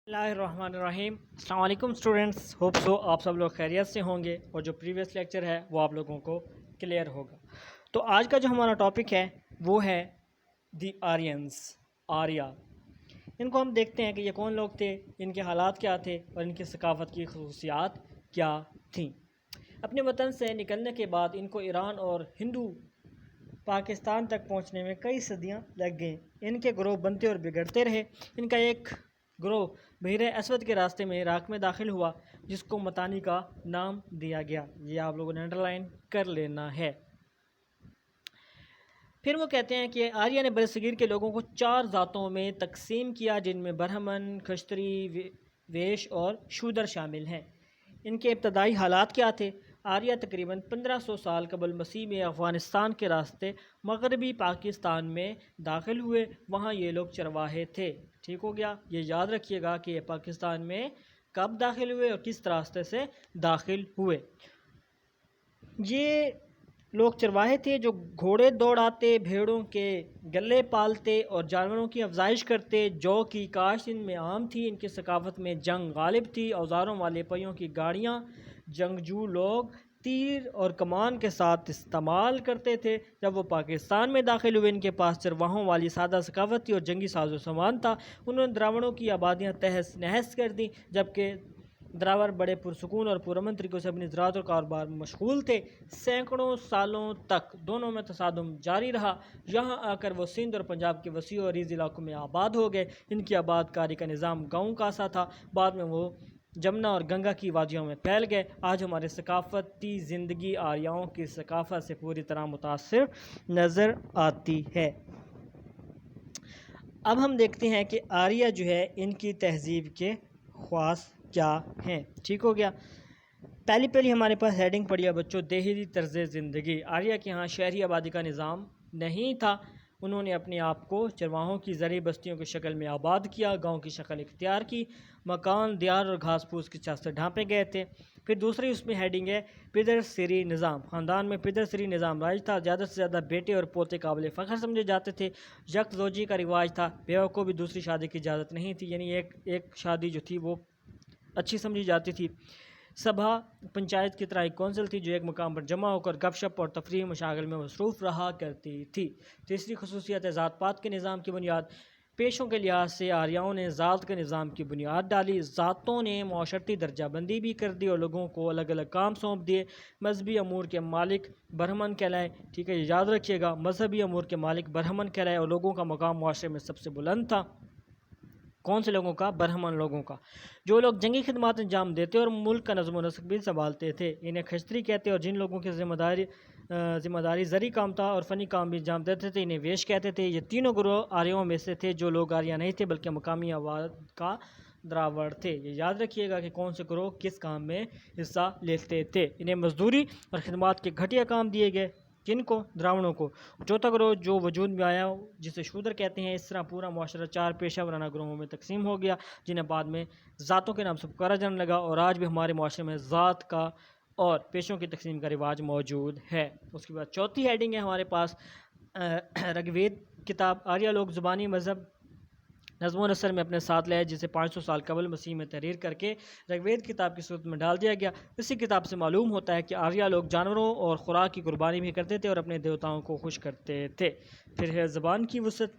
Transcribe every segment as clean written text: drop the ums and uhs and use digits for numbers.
बिस्मिल्लाहिर्रहमानिर्रहीम। अस्सलाम वालेकुम स्टूडेंट्स, होप सो आप सब लोग खैरियत से होंगे और जो प्रीवियस लेक्चर है वो आप लोगों को क्लियर होगा। तो आज का जो हमारा टॉपिक है वो है दी आर्यंस, आर्या। इनको हम देखते हैं कि ये कौन लोग थे, इनके हालात क्या थे और इनकी सकाफ़त की खसूसियात क्या थीं। अपने वतन से निकलने के बाद इनको ईरान और हिंदू पाकिस्तान तक पहुंचने में कई सदियां लग गईं। इनके ग्रोह बनते और बिगड़ते रहे। इनका एक ग्रोह बहरे असवद के रास्ते में इराक़ में दाखिल हुआ, जिसको मतानी का नाम दिया गया। ये आप लोगों ने अंडरलाइन कर लेना है। फिर वो कहते हैं कि आर्या ने बरसगीर के लोगों को 4 ज़ातों में तकसीम किया, जिनमें ब्राह्मण, खश्तरी, वेश और शूदर शामिल हैं। इनके इब्तदाई हालात क्या थे? आर्या तकरीबन 1500 साल कबल मसीह में अफ़गानिस्तान के रास्ते मगरबी पाकिस्तान में दाखिल हुए। वहाँ ये लोग चरवाहे थे। ठीक हो गया। ये याद रखिएगा कि ये पाकिस्तान में कब दाखिल हुए और किस रास्ते से दाखिल हुए। ये लोग चरवाहे थे जो घोड़े दौड़ाते, भेड़ों के गले पालते और जानवरों की अफजाइश करते। जौ की काश्त इनमें आम थी। इनकी सकाफत में जंग गालिब थी। औजारों वाले पहियों की गाड़ियाँ जंगजू लोग तीर और कमान के साथ इस्तेमाल करते थे। जब वो पाकिस्तान में दाखिल हुए, इनके पास चरवाहों वाली सादा सकाफत थी और जंगी साजो सामान था। उन्होंने द्रावणों की आबादियाँ तहस नहस कर दी, जबकि द्रावर बड़े पुरसकून और पुरअमन तरीक़ों से अपनी ज़राअत और कारोबार में मशगूल थे। सैकड़ों सालों तक दोनों में तसादुम जारी रहा। यहाँ आकर वो सिंध और पंजाब के वसी और अरीज़ इलाकों में आबाद हो गए। इनकी आबादकारी का निज़ाम गाँव का सा था। बाद में वो जमुना और गंगा की वादियों में फैल गए। आज हमारी सकाफ़ती ज़िंदगी आर्याओं की सकाफ़त से पूरी तरह मुतासिर नज़र आती है। अब हम देखते हैं कि आर्या जो है, इनकी तहज़ीब के ख़ास क्या हैं। ठीक हो गया। पहली हमारे पास हेडिंग पड़ी है बच्चों, देही तर्ज ज़िंदगी। आर्या के यहाँ शहरी आबादी का निज़ाम नहीं था। उन्होंने अपने आप को चरवाहों की ज़री बस्तियों की शक्ल में आबाद किया, गांव की शक्ल इख्तियार की। मकान दियार और घास फूस की छत से ढांपे गए थे। फिर दूसरी उसमें हेडिंग है पिदर सिरी निज़ाम। ख़ानदान में पिदर सिरी निज़ाम राज था। ज़्यादा से ज़्यादा बेटे और पोते काबिल फ़ख्र समझे जाते थे। यकज़ोजी का रिवाज था। बेवा को भी दूसरी शादी की इजाज़त नहीं थी, यानी एक शादी जो थी वो अच्छी समझी जाती थी। सभा पंचायत की तरह एक कौंसिल थी जो एक मुकाम पर जमा होकर गपशप और तफरीह मशागल में मसरूफ़ रहा करती थी। तीसरी खसूसियत है ज़ात पात के निज़ाम की बुनियाद। पेशों के लिहाज से आर्याओं ने ज़ात के निज़ाम की बुनियाद डाली। ज़ातों ने माशरती दर्जाबंदी भी कर दी और लोगों को अलग अलग काम सौंप दिए। मजहबी अमूर के मालिक ब्राह्मण कहलाए। ठीक है, याद रखिएगा, मजहबी अमूर के मालिक ब्राह्मण कहलाए और लोगों का मकाम मुआशरे में सबसे बुलंद था। कौन से लोगों का? ब्राह्मण लोगों का, जो लोग जंगी खिदमत अंजाम देते और मुल्क का नज़्म व नस्क भी संभालते थे। इन्हें खश्तरी कहते। और जिन लोगों की ज़िम्मेदारी ज़री काम था और फ़नी काम भी अंजाम देते थे, इन्हें वेश कहते थे। ये तीनों ग्रोह आर्यों में से थे, जो लोग आर्या नहीं थे बल्कि मकामी आवाज़ का द्रावड़ थे। ये याद रखिएगा कि कौन से ग्रोह किस काम में हिस्सा लेते थे। इन्हें मजदूरी और खिदमत के घटिया काम दिए गए। किनको? द्रावणों को। चौथा ग्रोह जो वजूद में आया जिसे शूदर कहते हैं। इस तरह पूरा मुआशरा 4 पेशा वराना ग्रोहों में तकसीम हो गया, जिन्हें बाद में ज़ातों के नाम से पुकारा जाने लगा। और आज भी हमारे मुआशरे में ज़ात का और पेशों की तकसीम का रिवाज मौजूद है। उसके बाद चौथी हेडिंग है हमारे पास ऋग्वेद किताब। आर्या लोग ज़ुबानी मज़हब नज़्म व नसर में अपने साथ लाए, जिसे 500 साल कबल मसीह में तहरीर करके ऋग्वेद किताब की सूरत में डाल दिया गया। इसी किताब से मालूम होता है कि आर्या लोग जानवरों और ख़ुराक की कुर्बानी भी करते थे और अपने देवताओं को खुश करते थे। फिर है ज़बान की वसअत।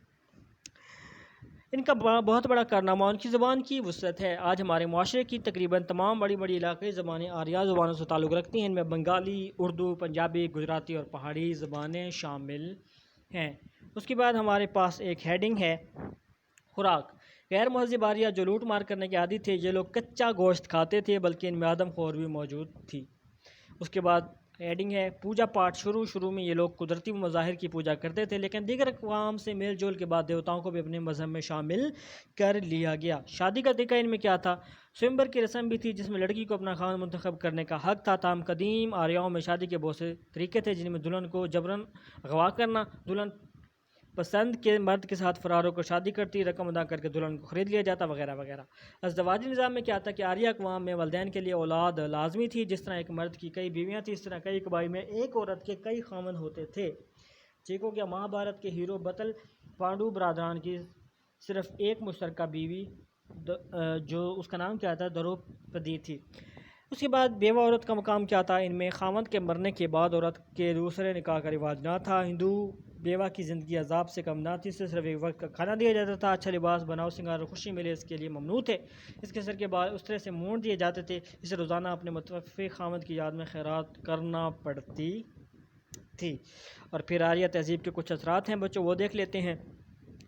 इनका बहुत बड़ा कारनामा उनकी ज़बान की वसअत है। आज हमारे माशरे की तकरीबन तमाम बड़ी बड़ी इलाक़ाई ज़बानें आर्या ज़बानों से ताल्लुक़ रखती हैं। इनमें बंगाली, उर्दू, पंजाबी, गुजराती और पहाड़ी ज़बानें शामिल हैं। उसके बाद हमारे पास एक हेडिंग है खुराक। गैर महज़िब आर्या जो लूट मार करने के आदी थे, ये लोग कच्चा गोश्त खाते थे, बल्कि इनमें आदमखोर भी मौजूद थी। उसके बाद हेडिंग है पूजा पाठ। शुरू में ये लोग कुदरती मज़ाहिर की पूजा करते थे, लेकिन दीगर अक़वाम से मेल जोल के बाद देवताओं को भी अपने मज़हब में शामिल कर लिया गया। शादी का तरीका इनमें क्या था? स्वयंवर की रस्म भी थी, जिसमें लड़की को अपना खान मुंतखब करने का हक था। ताम कदीम आर्याओं में शादी के बहुत से तरीके थे, जिनमें दुल्हन को जबरन अगवा करना, दुल्हन पसंद के मर्द के साथ फ़रार होकर शादी करती, रकम अदा करके दुल्हन को ख़रीद लिया जाता, वगैरह वगैरह। अज़दवाजी निज़ाम में क्या था कि आर्या अक़वाम में वालिदैन के लिए औलाद लाजमी थी। जिस तरह एक मर्द की कई बीवियाँ थी, इस तरह कई कबाइल में एक औरत के कई खामन होते थे। ठीक हो गया। महाभारत के हीरो बतल पांडु बरादरान की सिर्फ एक मुश्तरका बीवी जो उसका नाम क्या था, द्रौपदी थी। उसके बाद बेवा औरत का मकाम क्या था, इनमें खामद के मरने के बाद औरत के दूसरे निकाह का रिवाज ना था। हिंदू बेवा की ज़िंदगी अजाब से कम ना थी, इसे सिर्फ एक वक्त का खाना दिया जाता था, अच्छा लिबास बनाओ सिंगार और खुशी मिले इसके लिए ममनू थे। इसके सर के बाद उस तरह से मोड़ दिए जाते थे, इसे रोज़ाना अपने मुतवफ़्फ़ी खामद की याद में खैरात करना पड़ती थी। और फिर आर्य तहज़ीब के कुछ असरात हैं बच्चों, वो देख लेते हैं।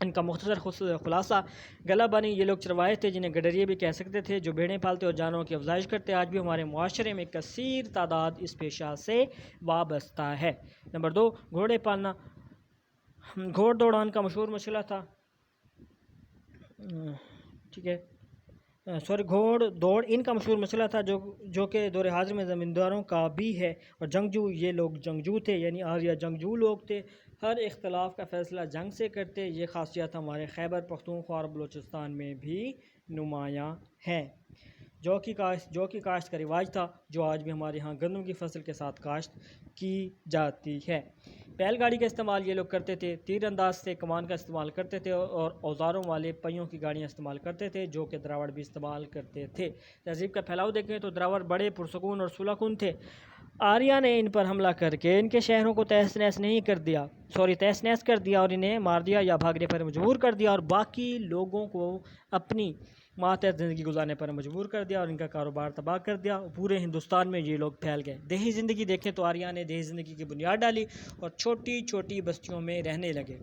इनका मुख्तसर खुलासा, गला बानी ये लोग चरवाए थे जिन्हें गडरिए भी कह सकते थे, जो भेड़ें पालते और जानवरों की अफजाइश करते। आज भी हमारे माशरे में कसीर तादाद इस पेशा से वाबस्ता है। नंबर 2, घोड़े पालना। घोड़ दौड़ान का मशहूर मसला था, ठीक है, सॉरी, घोड़ दौड़ इनका मशहूर मसला था जो कि दौर हाजिर में ज़मींदारों का भी है। और जंगजू, ये लोग जंगजू थे, यानी आर्य जंगजू लोग थे। हर इख्तलाफ का फ़ैसला जंग से करते। ये खासियत हमारे खैबर पख्तूनख्वा और बलूचिस्तान में भी नुमायाँ है। जौ की काश्त का रिवाज था, जो आज भी हमारे यहाँ गंदम की फसल के साथ काश्त की जाती है। बैलगाड़ी का इस्तेमाल ये लोग करते थे। तीर अंदाज से कमान का इस्तेमाल करते थे और औज़ारों वाले पहियों की गाड़ियाँ इस्तेमाल करते थे, जो कि द्रावड़ भी इस्तेमाल करते थे। तहज़ीब का फैलाव देखें तो द्रावड़ बड़े पुरसकून और सुलहकुन थे। आर्या ने इन पर हमला करके इनके शहरों को तहस नहस कर दिया और इन्हें मार दिया या भागने पर मजबूर कर दिया, और बाकी लोगों को अपनी मातहत ज़िंदगी गुजारने पर मजबूर कर दिया और इनका कारोबार तबाह कर दिया। पूरे हिंदुस्तान में ये लोग फैल गए। देही ज़िंदगी देखें तो आर्या ने देही ज़िंदगी की बुनियाद डाली और छोटी छोटी बस्तियों में रहने लगे।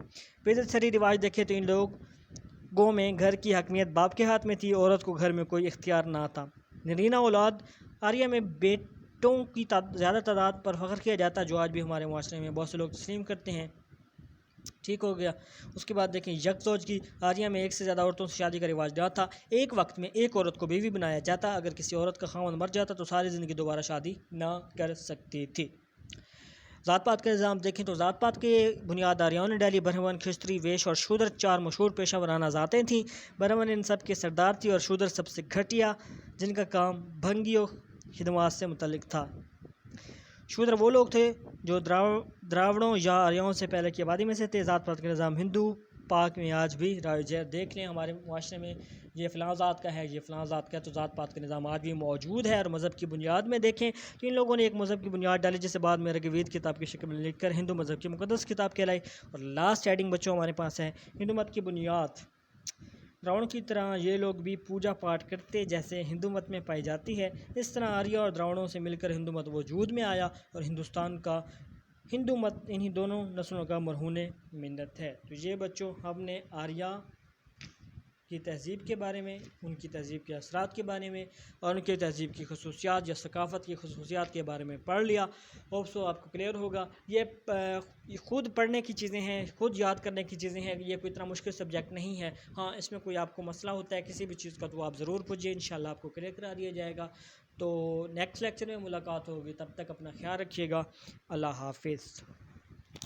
पेजल रिवाज देखें तो इन लोगों में घर की हकमियत बाप के हाथ में थी, औरत को घर में कोई इख्तियार ना था। नरीना औलाद, आर्या में बेटों की ज़्यादा तादाद पर फ़ख्र किया जाता, जो आज भी हमारे माशरे में बहुत से लोग तस्लीम करते हैं। ठीक हो गया। उसके बाद देखें यकज़ौज की, आर्या में एक से ज़्यादा औरतों से शादी का रिवाज ना था। एक वक्त में एक औरत को बीवी बनाया जाता, अगर किसी औरत का खामन मर जाता तो सारी ज़िंदगी दोबारा शादी ना कर सकती थी। ज़ात पात का निज़ाम देखें तो ज़ात पात के बुनियाद आर्यों ने डाली। ब्राह्मण, क्षत्रिय, वैश्य और शूद्र 4 मशहूर पेशा वराना ज़ातें थीं। ब्राह्मण इन सब के सरदार थी और शूद्र सबसे घटिया, जिनका काम भंगी और खिदमात से मुतल्लिक था। शूद्र वो लोग थे जो द्राविड़ों या आर्यों से पहले की आबादी में से थे। ज़ात पात का निज़ाम हिंदू पाक में आज भी राइज है। देख लें हमारे माशरे में ये फ़लाँ ज़ात का है, ये फ़लाँ ज़ात का है, तो ज़ात पात का निज़ाम आज भी मौजूद है। और मज़हब की बुनियाद में देखें तो इन लोगों ने एक मज़हब की बुनियाद डाली, जिसे बाद में ऋग्वेद किताब की शक्ल में लिखकर हिंदू मज़हब की मुक़द्दस किताब कहलाई। और लास्ट हेडिंग बच्चों हमारे पास है हिंदू मत की बुनियाद। द्रावण की तरह ये लोग भी पूजा पाठ करते जैसे हिंदू मत में पाई जाती है। इस तरह आर्य और द्रावणों से मिलकर हिंदू मत वजूद में आया और हिंदुस्तान का हिंदू मत इन्हीं दोनों नस्लों का मरहून मिन्नत है। तो ये बच्चों हमने आर्या की तहज़ीब के बारे में, उनकी तहज़ीब के असरात के बारे में और उनकी तहज़ीब की खसूसियात या सकाफ़त की खसूसियात के बारे में पढ़ लिया। होप सो आपको क्लियर होगा। ये ख़ुद पढ़ने की चीज़ें हैं, ख़ुद याद करने की चीज़ें हैं। ये कोई इतना मुश्किल सब्जेक्ट नहीं है। हाँ, इसमें कोई आपको मसला होता है किसी भी चीज़ का तो आप ज़रूर पूछिए, इंशाल्लाह आपको क्लियर करा दिया जाएगा। तो नेक्स्ट लेक्चर में मुलाकात होगी, तब तक अपना ख्याल रखिएगा। अल्लाह हाफ़िज़।